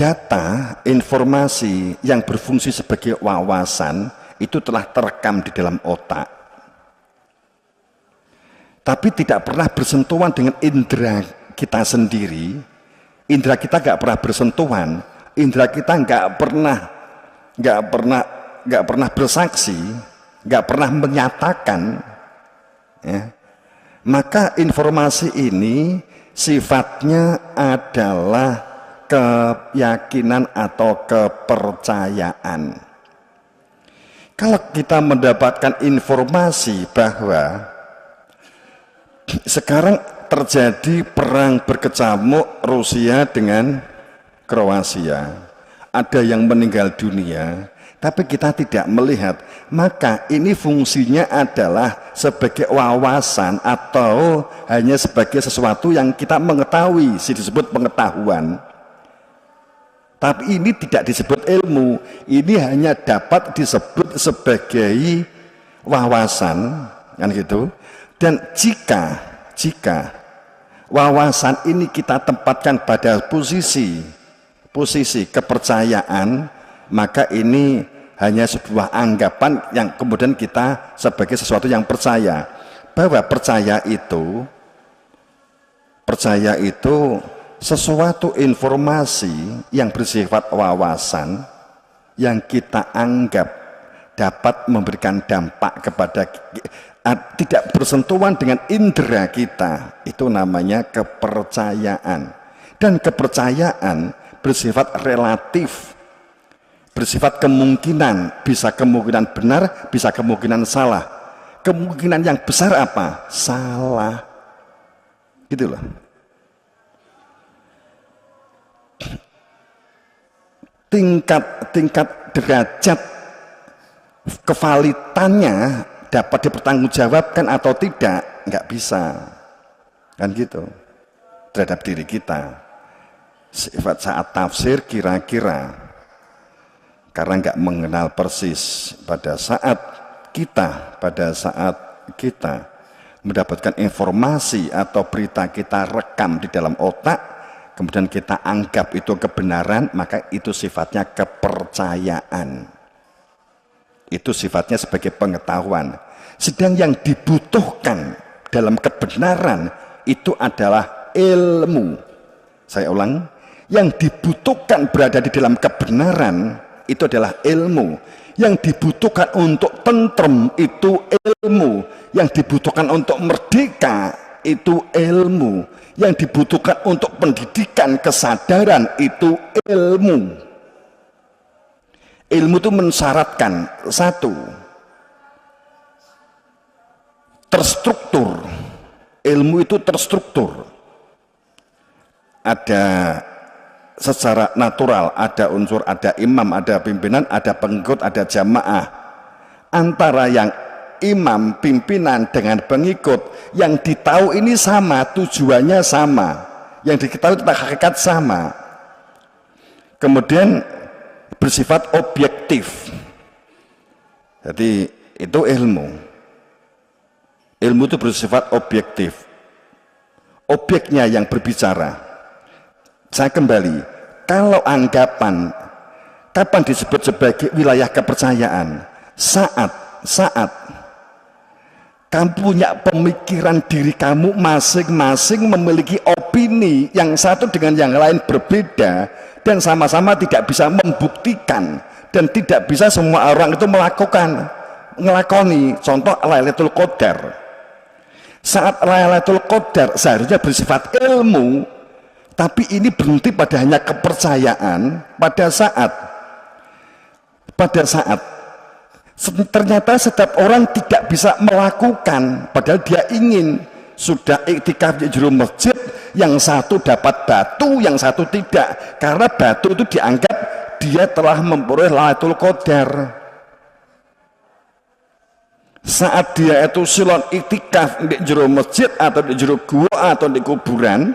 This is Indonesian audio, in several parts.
data, informasi yang berfungsi sebagai wawasan itu telah terekam di dalam otak, tapi tidak pernah bersentuhan dengan indera kita sendiri. Indera kita nggak pernah bersentuhan, indera kita nggak pernah bersaksi, nggak pernah menyatakan, ya. Maka informasi ini sifatnya adalah keyakinan atau kepercayaan. Kalau kita mendapatkan informasi bahwa sekarang terjadi perang berkecamuk Rusia dengan Kroasia, ada yang meninggal dunia, tapi kita tidak melihat, maka ini fungsinya adalah sebagai wawasan atau hanya sebagai sesuatu yang kita mengetahui, disebut pengetahuan. Tapi ini tidak disebut ilmu, ini hanya dapat disebut sebagai wawasan, kan gitu. Dan jika wawasan ini kita tempatkan pada posisi kepercayaan, maka ini hanya sebuah anggapan yang kemudian kita sebagai sesuatu yang percaya. Bahwa percaya itu sesuatu informasi yang bersifat wawasan yang kita anggap dapat memberikan dampak kepada, tidak bersentuhan dengan indera kita, itu namanya kepercayaan. Dan kepercayaan bersifat relatif, bersifat kemungkinan, bisa kemungkinan benar, bisa kemungkinan salah. Kemungkinan yang besar apa? Salah, gitu loh. Tingkat derajat kevalitannya dapat dipertanggungjawabkan atau tidak, nggak bisa, kan gitu, terhadap diri kita. Sifat saat tafsir kira-kira, karena nggak mengenal persis. Pada saat kita mendapatkan informasi atau berita kita rekam di dalam otak, kemudian kita anggap itu kebenaran, maka itu sifatnya kepercayaan. Itu sifatnya sebagai pengetahuan. Sedang yang dibutuhkan dalam kebenaran itu adalah ilmu. Saya ulang, yang dibutuhkan berada di dalam kebenaran itu adalah ilmu. Yang dibutuhkan untuk tentrem itu ilmu. Yang dibutuhkan untuk merdeka itu ilmu. Yang dibutuhkan untuk pendidikan kesadaran itu ilmu. Ilmu itu mensyaratkan satu, terstruktur. Ilmu itu terstruktur. Ada secara natural, ada unsur, ada imam, ada pimpinan, ada pengikut, ada jamaah. Antara yang imam, pimpinan dengan pengikut, yang ditahu ini sama, tujuannya sama, yang diketahui tentang hakikat sama, kemudian bersifat objektif. Jadi itu ilmu itu bersifat objektif, objeknya yang berbicara. Saya kembali, kalau anggapan kapan disebut sebagai wilayah kepercayaan? Saat kamu punya pemikiran diri kamu masing-masing memiliki opini yang satu dengan yang lain berbeda dan sama-sama tidak bisa membuktikan, dan tidak bisa semua orang itu ngelakoni. Contoh Lailatul Qadar. Saat Lailatul Qadar seharusnya bersifat ilmu, tapi ini berhenti pada hanya kepercayaan. Pada saat ternyata setiap orang tidak bisa melakukan, padahal dia ingin. Sudah iktikaf di juru masjid, yang satu dapat batu, yang satu tidak, karena batu itu dianggap dia telah memperoleh Lailatul Qadar. Saat dia itu silon iktikaf di juru masjid atau di juru gua atau di kuburan,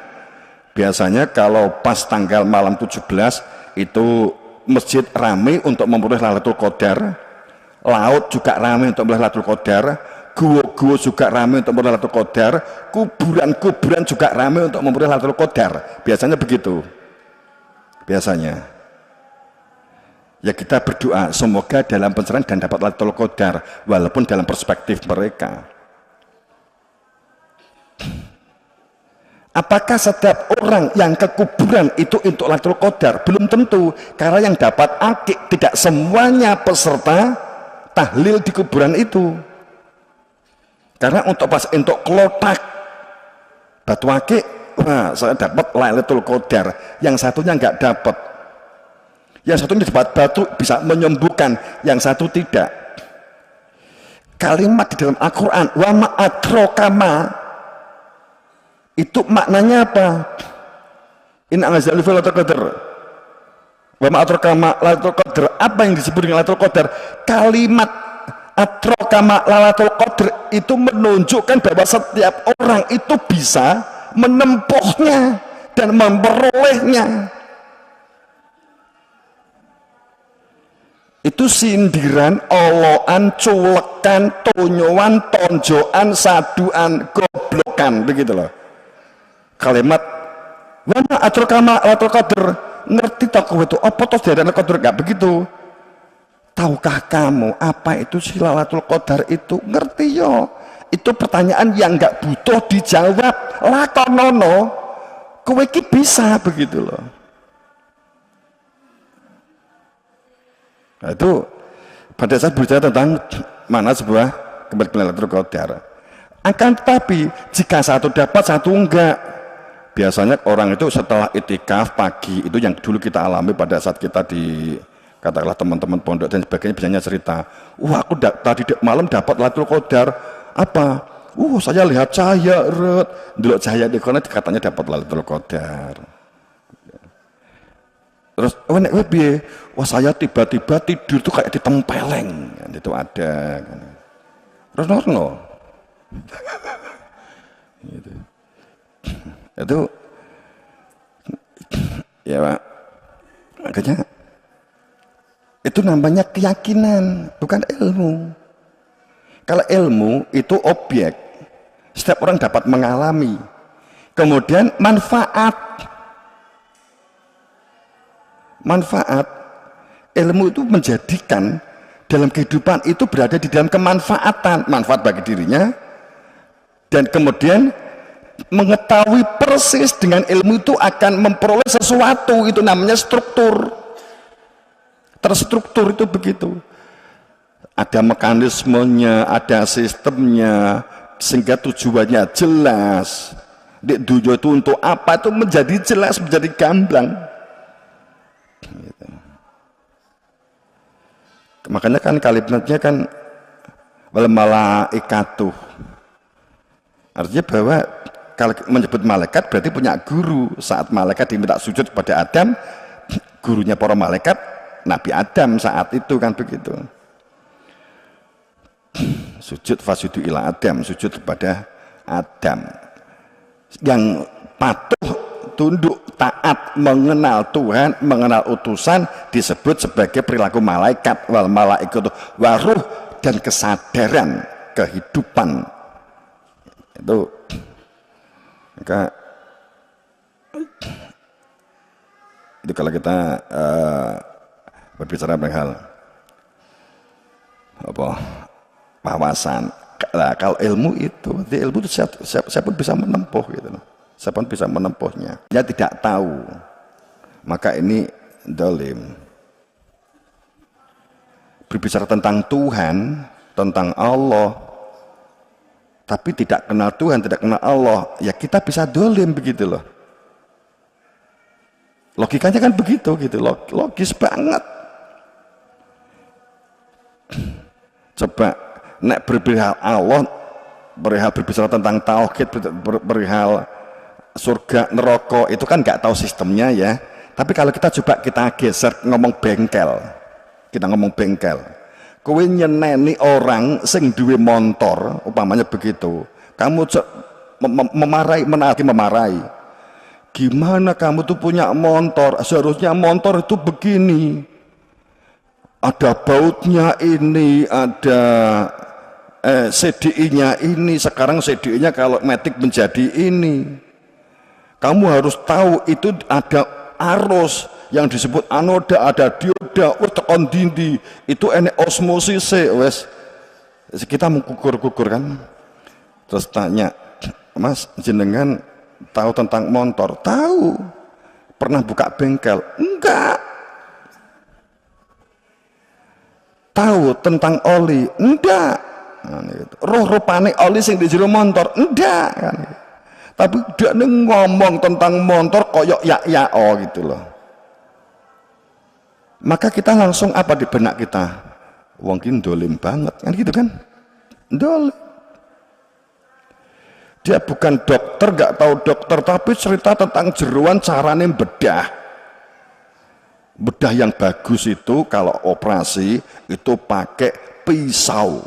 biasanya kalau pas tanggal malam 17 itu masjid ramai untuk memperoleh Lailatul Qadar, laut juga ramai untuk memperoleh Lailatul Qadar, gua-gua juga ramai untuk memperoleh Lailatul Qadar, kuburan-kuburan juga ramai untuk memperoleh Lailatul Qadar. Biasanya begitu. Biasanya. Ya kita berdoa semoga dalam pencerahan dan dapat Lailatul Qadar walaupun dalam perspektif mereka. Apakah setiap orang yang ke kuburan itu untuk Lailatul Qadar? Belum tentu, karena yang dapat akik tidak semuanya peserta tahlil di kuburan itu. Karena untuk kelotak batu akik, wah saya dapat Lailatul Qadar, yang satunya nggak dapat. Yang satunya dapat batu bisa menyembuhkan, yang satu tidak. Kalimat di dalam Al-Quran wa ma'adrokama itu maknanya apa? In anzalna fi Lailatul Qadar wa ma'adrokama Lailatul Qadar, apa yang disebut dengan Lailatul Qadar? Kalimat adrokama Lailatul Qadar itu menunjukkan bahwa setiap orang itu bisa menempuhnya dan memperolehnya. Itu sindiran, oloan, culekan, tonyoan, tonjoan, saduan, goblokan, begitu loh. Kalimat mana atrokama Lailatul Qadar, ngerti tak kowe itu apa toh dari Lailatul Qadar? Gak begitu. Tahukah kamu apa itu si Lailatul Qadar itu? Ngerti yo. Itu pertanyaan yang gak butuh dijawab. Lakonono, kowe iki bisa, begitu loh. Nah, itu pada saat berbicara tentang mana sebuah kembali Lailatul Qadar. Akan tetapi jika satu dapat satu enggak, biasanya orang itu setelah itikaf pagi itu yang dulu kita alami pada saat kita di katakanlah teman-teman pondok dan sebagainya, biasanya cerita, wah aku tadi malam dapat Lailatul Qadar apa? Saya lihat cahaya, dulu cahaya di kono katanya dapat Lailatul Qadar. Terus wah saya tiba-tiba tidur tuh kayak ditempeleng, itu ada. Terus no. Gitu. Itu ya Pak, makanya itu namanya keyakinan, bukan ilmu. Kalau ilmu itu objek, setiap orang dapat mengalami, kemudian manfaat ilmu itu menjadikan dalam kehidupan itu berada di dalam kemanfaatan, manfaat bagi dirinya, dan kemudian mengetahui persis dengan ilmu itu akan memperoleh sesuatu, itu namanya struktur, terstruktur itu begitu, ada mekanismenya, ada sistemnya, sehingga tujuannya jelas. Tujuan itu untuk apa itu menjadi jelas, menjadi gamblang. Gitu. Makanya kan kalimatnya kan wal malaikatuh, artinya bahwa kalau menyebut malaikat berarti punya guru. Saat malaikat diminta sujud kepada Adam, gurunya para malaikat Nabi Adam saat itu kan begitu, sujud fasudu ila Adam, sujud kepada Adam. Yang patuh, tunduk, taat, mengenal Tuhan, mengenal utusan disebut sebagai perilaku malaikat. Wal malaikatu waruh, dan kesadaran kehidupan itu. Maka itu kalau kita berbicara tentang hal apa wawasan. Nah, kalau ilmu itu siapa pun bisa menempuh gitu loh. Siapa pun bisa menempuhnya. Dia tidak tahu, maka ini dolim. Berbicara tentang Tuhan, tentang Allah, tapi tidak kenal Tuhan, tidak kenal Allah, ya kita bisa dolim begitu loh. Logikanya kan begitu gitu, logis banget. Coba nek berperihal Allah, perihal berbicara tentang tauhid, perihal surga neraka, itu kan nggak tahu sistemnya ya. Tapi kalau kita coba kita geser ngomong bengkel, kita ngomong bengkel, kowe nyeneni orang sing duwe motor umpamanya begitu, kamu memarahi, gimana kamu tuh punya motor, seharusnya motor itu begini, ada bautnya ini, ada CDI-nya ini, sekarang CDI-nya kalau matic menjadi ini. Kamu harus tahu itu ada arus yang disebut anoda, ada dioda, tekan dindi, itu enek osmosis wes. Kita mengukur-ukur kan. Terus tanya, Mas jenengan tahu tentang motor? Tahu. Pernah buka bengkel? Enggak. Tahu tentang oli? Enggak. Nah, gitu. Roh rupane oli sing di jero motor? Enggak kan. Tapi dia ngomong tentang motor koyok ya oh gitu loh. Maka kita langsung apa di benak kita? Wong ki dolim banget kan gitu kan? Dolim. Dia bukan dokter, nggak tahu dokter, tapi cerita tentang jeruan caranya bedah. Bedah yang bagus itu kalau operasi itu pakai pisau.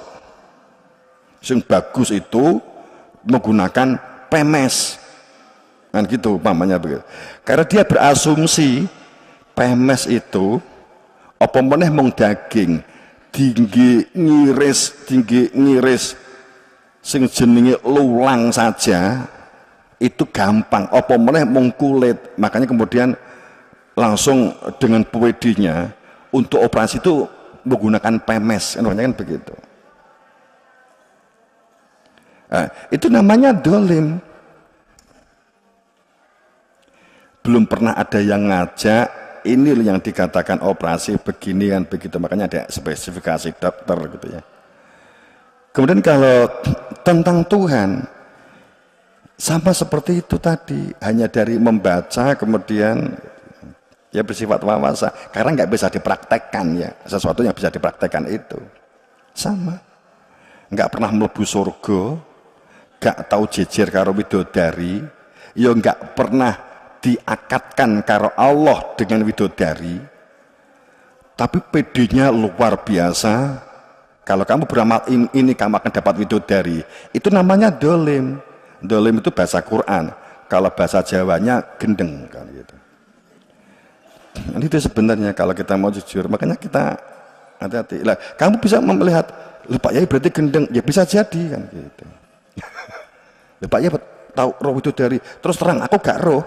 Yang bagus itu menggunakan pemes. Kan gitu mamanya begitu. Karena dia berasumsi pemes itu apa meneh mung daging, tinggi ngiris sing jenenge lulang saja itu gampang, apa meneh mung kulit. Makanya kemudian langsung dengan PWD-nya untuk operasi itu menggunakan pemes, kan begitu. Nah, itu namanya dolim. Belum pernah ada yang ngajak, ini yang dikatakan operasi begini kan begitu, makanya ada spesifikasi dokter gitu ya. Kemudian kalau tentang Tuhan sama seperti itu tadi, hanya dari membaca kemudian ya bersifat wawasan, karena nggak bisa dipraktekkan ya, sesuatu yang bisa dipraktekkan itu sama, nggak pernah mlebu surga, nggak tahu jejer karo widodari, ya nggak pernah diakatkan karo Allah dengan widodari, tapi PD-nya luar biasa. Kalau kamu beramal ini kamu akan dapat widodari. Itu namanya dolim. Dolim itu bahasa Quran. Kalau bahasa Jawanya gendeng kan gitu. Itu sebenarnya kalau kita mau jujur, makanya kita hati-hati. Lah, kamu bisa melihat, Pak Yai berarti gendeng, ya bisa jadi kan gitu. Pak Yai tahu roh widodari, terus terang aku gak roh.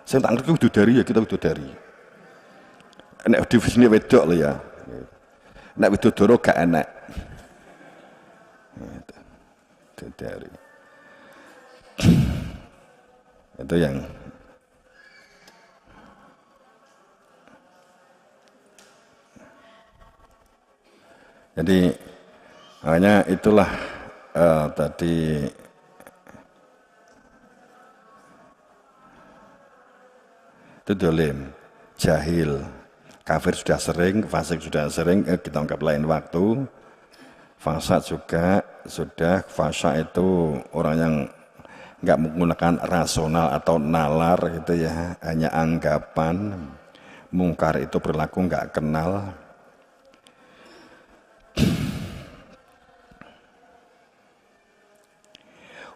Saya tak ngerti widodari ya kita widodari. Nek definisi wedok loh ya. Nek widodoro gak enak. Widodari. Itu yang jadi makanya itulah tadi itu dolim, jahil, kafir sudah sering, fasik sudah sering, kita anggap lain waktu, fasad juga sudah, fasya itu orang yang nggak menggunakan rasional atau nalar gitu ya, hanya anggapan, mungkar itu berlaku nggak kenal.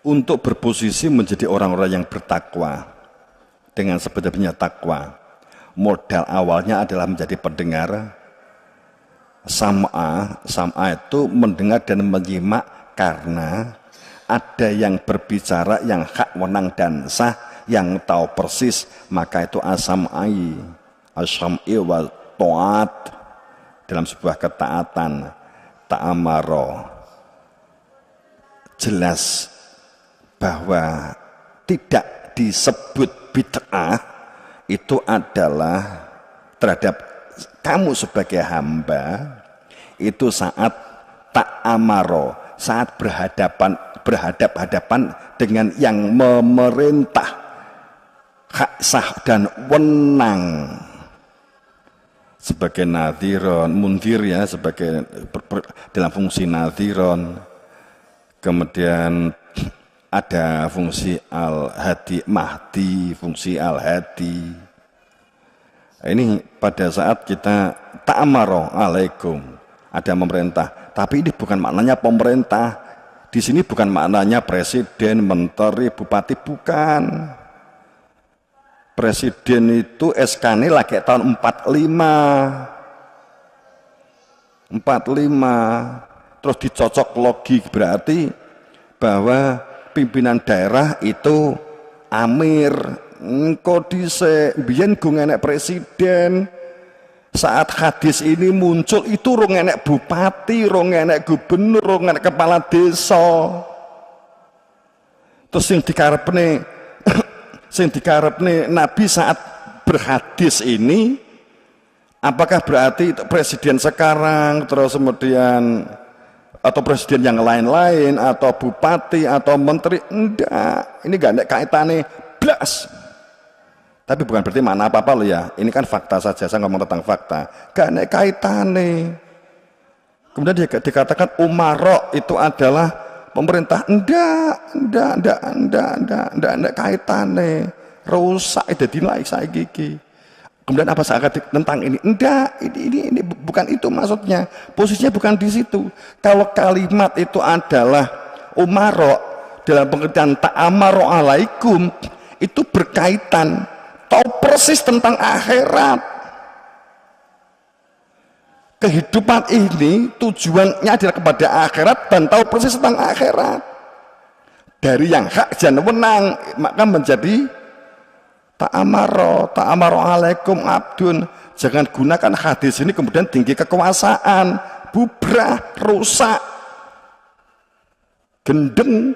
Untuk berposisi menjadi orang-orang yang bertakwa, dengan sebenarnya takwa, modal awalnya adalah menjadi pendengar. Sam'a itu mendengar dan menyimak karena ada yang berbicara yang hak, wenang dan sah, yang tahu persis, maka itu asam'i wa ta'at, dalam sebuah ketaatan, ta'amaro, jelas bahwa tidak disebut bid'ah itu adalah terhadap kamu sebagai hamba itu saat ta'amaro, saat berhadap-hadapan dengan yang memerintah, hak sah dan wenang, sebagai nadhiron, mundir ya, sebagai dalam fungsi nadhiron. Kemudian ada fungsi al-hadi, mahdi, fungsi al-hadi. Ini pada saat kita ta'amaro alaikum, ada memerintah, tapi ini bukan maknanya pemerintah. Di sini bukan maknanya presiden, menteri, bupati, bukan. Presiden itu SK-nya lagi tahun 45, terus dicocok logi, berarti bahwa pimpinan daerah itu amir, engko dhisik biyen gung enek presiden. Saat hadis ini muncul itu rong enek bupati, rong enek gubernur, rong enek kepala desa. Terus sing dikarepne Nabi saat berhadis ini, apakah berarti presiden sekarang terus kemudian atau presiden yang lain-lain atau bupati atau menteri? Enggak, ini enggak ada kaitannya blas. Tapi bukan berarti mana apa-apa loh ya. Ini kan fakta saja, saya ngomong tentang fakta. Gak ada kaitannya. Kemudian dikatakan umaro itu adalah pemerintah. Enggak ada kaitannya. Rusak itu dinilai saya gigi. Kemudian apa saya tentang ini? Enggak, ini bukan itu maksudnya. Posisinya bukan di situ. Kalau kalimat itu adalah umaro dalam pengertian ta'amaro alaikum, itu berkaitan, tahu persis tentang akhirat. Kehidupan ini tujuannya adalah kepada akhirat dan tahu persis tentang akhirat. Dari yang hak dan wenang, maka menjadi ta'amaro alaikum abdun. Jangan gunakan hadis ini kemudian tinggi kekuasaan, bubrah, rusak, gendeng.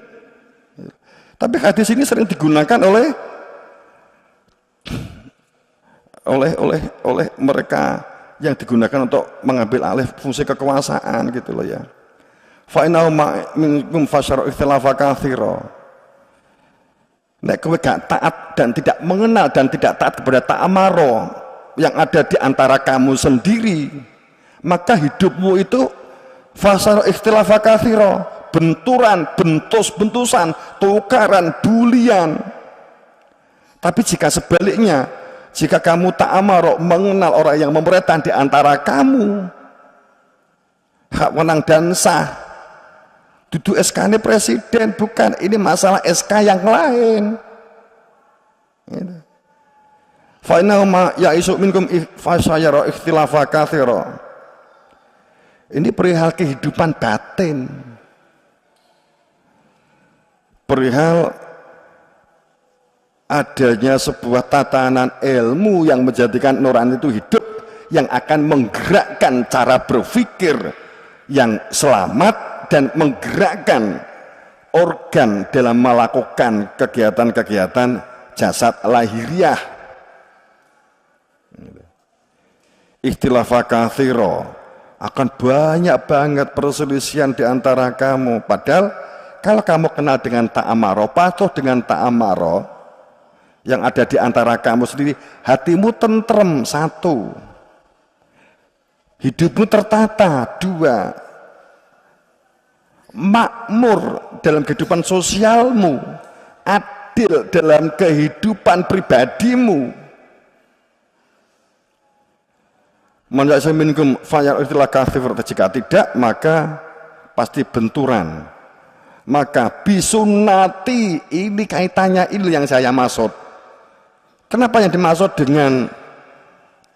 Tapi hadis ini sering digunakan oleh mereka yang digunakan untuk mengambil alih fungsi kekuasaan gitu loh ya. Fa innahu minkum fasyaru ikhtilafa katsira. Nek kowe gak taat dan tidak mengenal dan tidak taat kepada ta'amaro yang ada di antara kamu sendiri, maka hidupmu itu fasyaru ikhtilafa katsira, benturan, bentusan, tukaran, bulian. Tapi jika sebaliknya, jika kamu ta'amaro mengenal orang yang memerintah di antara kamu, hak wenang dan sah, duduk SK ini presiden, bukan, ini masalah SK yang lain. Fa innahu ma ya'isu minkum fasyara ikhtilafa katsira. Ini perihal kehidupan batin, perihal adanya sebuah tatanan ilmu yang menjadikan nurani itu hidup, yang akan menggerakkan cara berpikir yang selamat dan menggerakkan organ dalam melakukan kegiatan-kegiatan jasad lahiriah. Ikhtilafa katsira, akan banyak banget perselisihan di antara kamu. Padahal kalau kamu kenal dengan ta'amaro, patuh dengan ta'amaro yang ada di antara kamu sendiri, hatimu tentrem, satu, hidupmu tertata, dua, makmur dalam kehidupan sosialmu, adil dalam kehidupan pribadimu. Man ya'sa minkum falyarithillah katsir, jika tidak maka pasti benturan. Maka bisunati, ini kaitannya, ini yang saya maksud. Kenapa yang dimaksud dengan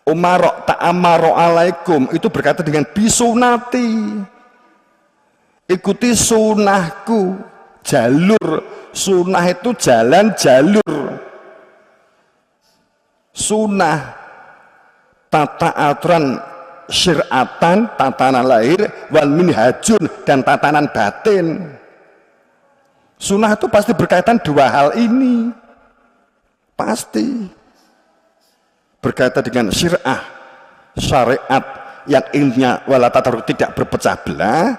umaro ta'amaro alaikum itu berkata dengan bisunati, ikuti sunahku, jalur sunnah itu jalan, jalur sunnah, tata aturan syir'atan, tatanan lahir, wal minhajun, dan tatanan batin. Sunnah itu pasti berkaitan dua hal ini, pasti berkaitan dengan syir'ah, syariat yang intinya wala tataruk, tidak berpecah belah.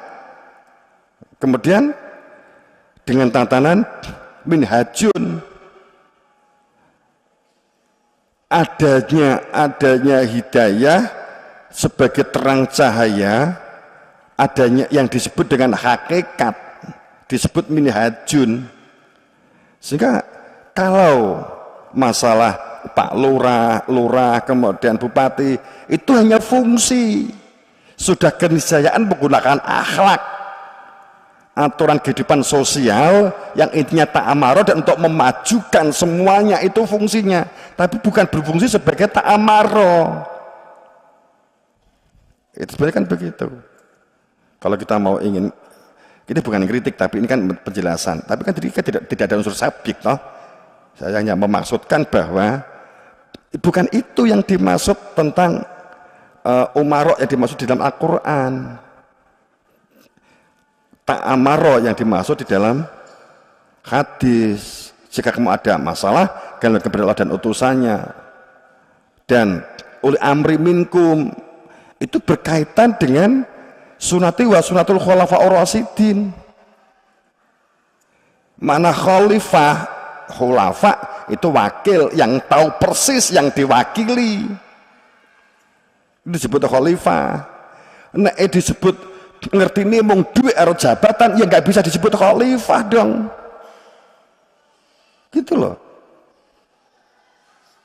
Kemudian dengan tatanan minhajun, adanya hidayah sebagai terang cahaya, adanya yang disebut dengan hakikat, disebut minhajun. Sehingga kalau masalah Pak Lurah, kemudian Bupati, itu hanya fungsi. Sudah keniscayaan menggunakan akhlak, aturan kehidupan sosial yang intinya ta'amaro dan untuk memajukan semuanya, itu fungsinya. Tapi bukan berfungsi sebagai ta'amaro. Itu sebenarnya kan begitu. Kalau kita mau ingin, kita bukan kritik, tapi ini kan penjelasan. Tapi kan tidak ada unsur sabik, toh. Saya hanya memaksudkan bahwa bukan itu yang dimaksud tentang umarok yang dimaksud di dalam Al-Quran. Ta'amaro yang dimaksud di dalam hadis. Jika kamu ada masalah, kalian kepada Allah dan utusannya. Dan uli amri minkum itu berkaitan dengan sunati wa sunatul khulafa'ur rasyidin. Mana khalifah, khulafa itu wakil yang tahu persis yang diwakili. Itu disebut khalifah. Nah, disebut ngerti ini mung duit atau jabatan yang nggak bisa disebut khalifah dong. Gitu loh.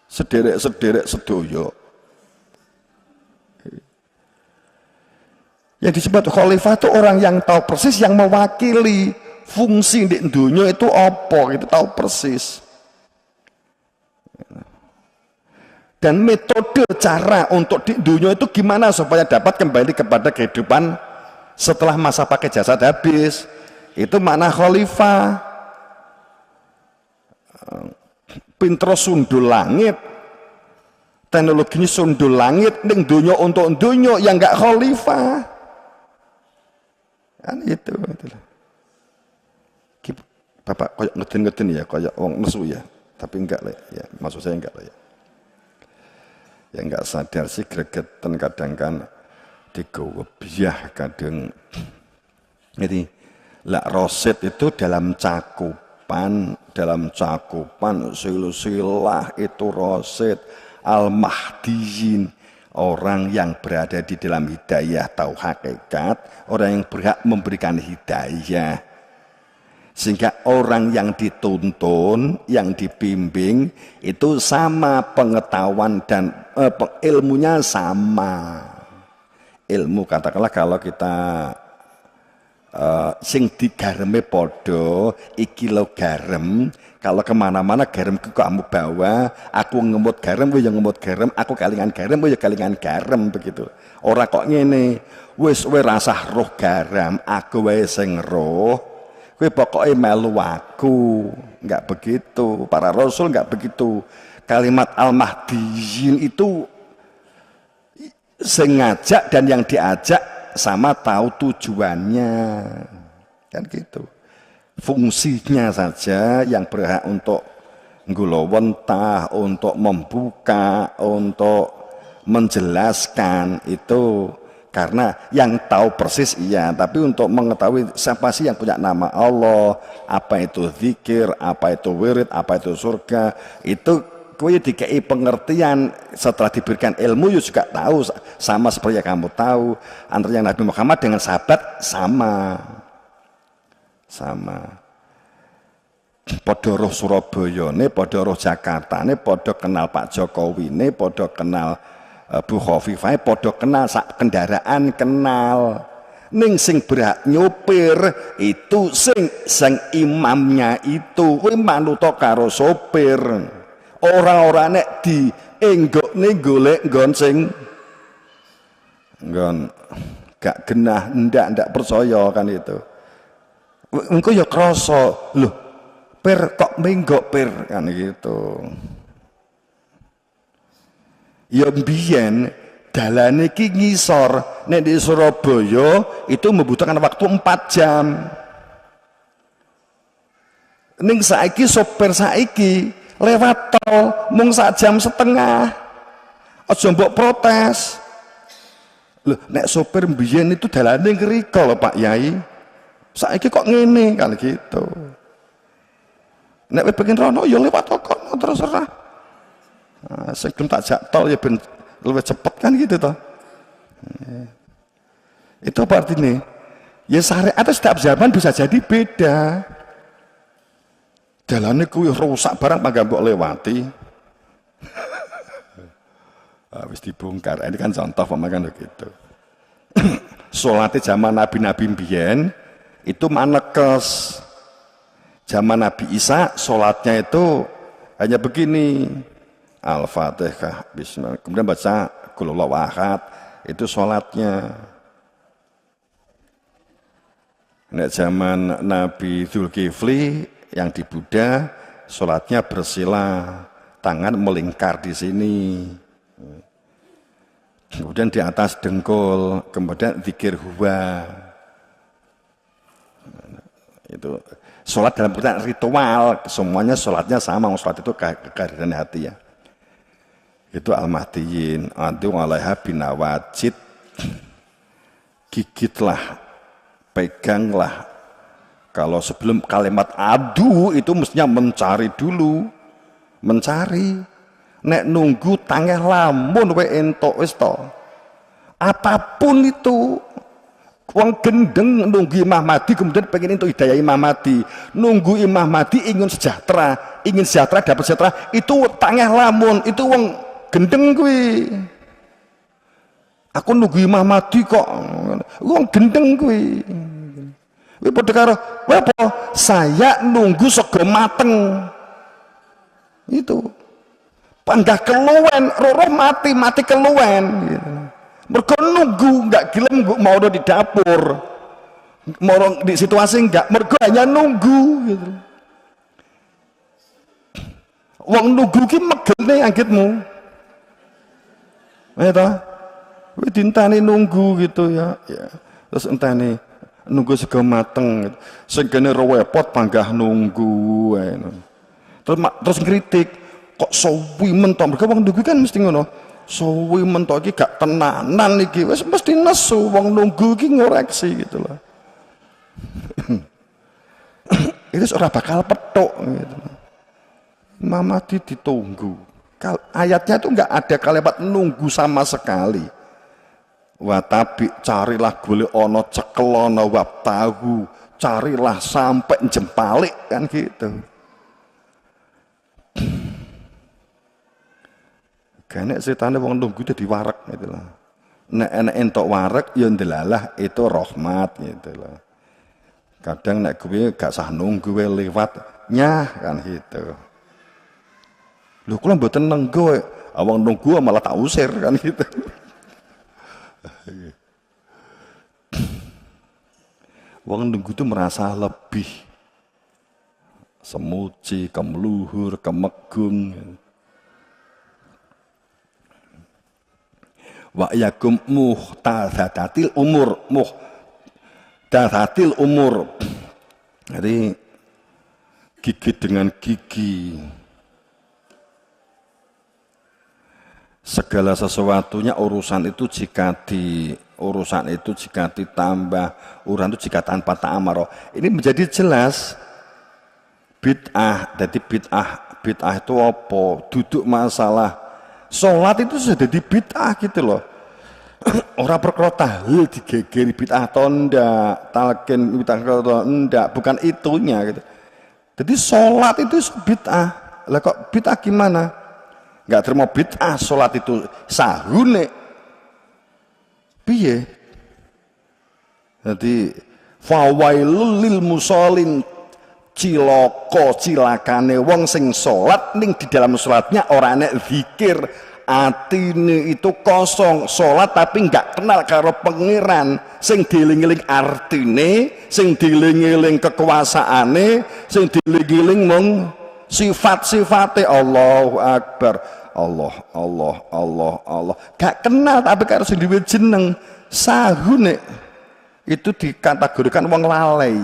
Sederek sedoyo. Yang disebut khalifah itu orang yang tahu persis, yang mewakili fungsi di dunia itu apa, itu tahu persis. Dan metode cara untuk di dunia itu gimana supaya dapat kembali kepada kehidupan setelah masa pakai jasad habis. Itu makna khalifah. Pinter sundul langit, teknologinya sundul langit ning dunia untuk dunia yang enggak khalifah. Kan itu. Bapak koyok ngeden-ngeden ya, koyok wong nesu ya, tapi enggak lah ya, maksud saya enggak lah ya. Ya enggak sadar sih gregetan kadang kan digawa biah kadang. Jadi lak roset itu dalam cakupan silsilah itu roset al-mahdiyin, orang yang berada di dalam hidayah tahu hakikat, orang yang berhak memberikan hidayah. Sehingga orang yang dituntun, yang dibimbing itu sama pengetahuan dan ilmunya sama. Ilmu katakanlah kalau kita sing digareme podo, iki lo garam, kalau kemana-mana garam kamu bawa, aku ngemut garam, yang ngemut garam, aku kalingan garam, ya kalingan garam begitu. Orang kok ngene, wis rasah roh garam, aku wae sing roh. Kowe pokoknya melu aku, enggak begitu. Para rasul enggak begitu. Kalimat al-mahdiyin itu sengaja dan yang diajak sama tahu tujuannya. Kan gitu. Fungsinya saja yang berhak untuk nggulowentah, untuk membuka, untuk menjelaskan itu. Karena yang tahu persis iya, tapi untuk mengetahui siapa sih yang punya nama Allah, apa itu zikir, apa itu wirid, apa itu surga, itu kowe dikei pengertian setelah diberikan ilmu you juga tahu, sama seperti yang kamu tahu. Antara yang Nabi Muhammad dengan sahabat sama. Podo roh Surabaya ne, podo roh Jakarta ne, podo kenal Pak Jokowi ne, podo kenal Bu Khofifah, podo kenal sak kendaraan kenal. Ning sing berhak nyopir itu sing imamnya itu kowe manuta karo sopir. Ora nek dienggokne golek nggon sing nggon gak genah, ndak percaya kan itu. Engko ya krasa, lho pir kok menggok pir kan gitu. Ya mbiyen dalane iki ngisor, nek di Surabaya itu membutuhkan waktu 4 jam. Ning saiki sopir saiki lewat tol mung 1,5 jam. Aja mbok protes. Loh, nek sopir mbiyen itu dalane ngriko lho Pak Yai. Saiki kok ngene kan gitu. Nek kowe pengen rono ya lewat kono terserah. Sebelum tak jak tol ya ben lebih cepet kan gitu toh. Itu apa artinya? Ya syariat atau setiap zaman bisa jadi beda. Jalannya kuwi rusak barang mangga mbok lewati. Habis dibongkar. Ini kan contoh pemakan begitu. Salatnya zaman Nabi mbiyen itu manekes. Zaman Nabi Isa salatnya itu hanya begini. Al-Fatihah, Bismillah. Kemudian baca Qul huwallahu ahad, itu sholatnya. Nek zaman Nabi Zulkifli yang di Buddha sholatnya bersila, tangan melingkar di sini, kemudian di atas dengkul, kemudian zikir huwa. Itu sholat dalam pengertian ritual, semuanya sholatnya sama, sholat itu kehadiran hati ya. Itu al-mahdiyin, adu alaiha binawajid, gigitlah, peganglah. Kalau sebelum kalimat adu itu mestinya mencari dulu, mencari. Nek nunggu tangeh lamun we entuk wis to. Apapun itu, wong gendeng nunggu Imam Mahdi kemudian pengen untuk hidayah Imam Mahdi, nunggu Imam Mahdi ingin sejahtera dapat sejahtera, itu tangeh lamun, itu wong gendeng kuwi. Aku nunggu Imam Mahdi kok wong gendeng kuwi. Kuwi padha karo apa? Saya nunggu sego mateng. Itu. Panggah keluwen, roh mati keluwen gitu. Mergo nunggu enggak gelem mau di dapur. Mau di situasi enggak, mergo hanya nunggu gitu. Wong nunggu ki megene anggitmu. Ya toh? Kuwi dintani nunggu gitu ya. Terus entane nunggu sego mateng gitu. Sing kene repot panggah nunggu ae. Terus ngritik, kok suwi mentok, mergo wong nunggu kan mesti ngono. Suwi mentok iki gak tenanan iki, wis mesti nesu wong nunggu iki ngoreksi gitu loh. Itu ora bakal petuk gitu. Mama ditunggu. Ayatnya itu enggak ada kalimat nunggu sama sekali. Watabi, carilah golek ana cekelana wabtahu, carilah sampai jempalik kan gitu. Karena setane wong nunggu dadi wareg gitu lah. Nek enek entuk wareg ya ndelalah itu rahmat gitu lah. Kadang nek gue gak sah nunggu lewat nyah kan gitu. Lho kula mboten nenggo, awang nunggu malah tak usir kan gitu. Wong nunggu itu merasa lebih semuci, kemluhur, kemegung. Wa yakum muhtadatil umur, muhtadatil umur. Jadi gigi dengan gigi. Segala sesuatunya urusan itu jika ditambah, urusan itu jika tanpa ta'amaroh. Ini menjadi jelas bid'ah. Jadi bid'ah itu apa? Duduk masalah sholat itu sudah jadi bid'ah gitu loh. Orang perkara tahlil digegeri bid'ah atau enggak, talqin bid'ah atau enggak, bukan itunya gitu. Jadi sholat itu bid'ah. Lah kok bid'ah gimana? Enggak terima bid'ah sholat itu sahune piye? Jadi fawailul lil musallin, cilakane wong sing sholat ning di dalam sholatnya ora enek zikir, atine itu kosong, sholat tapi enggak kenal karo pangeran, sing dieling-eling artine, sing dieling-eling kekuasaane, sing dieling-eling mung sifat-sifate. Allahu Akbar, Allah, gak kenal tapi karo sing duwe jeneng sahune itu dikategorikan wong lalai.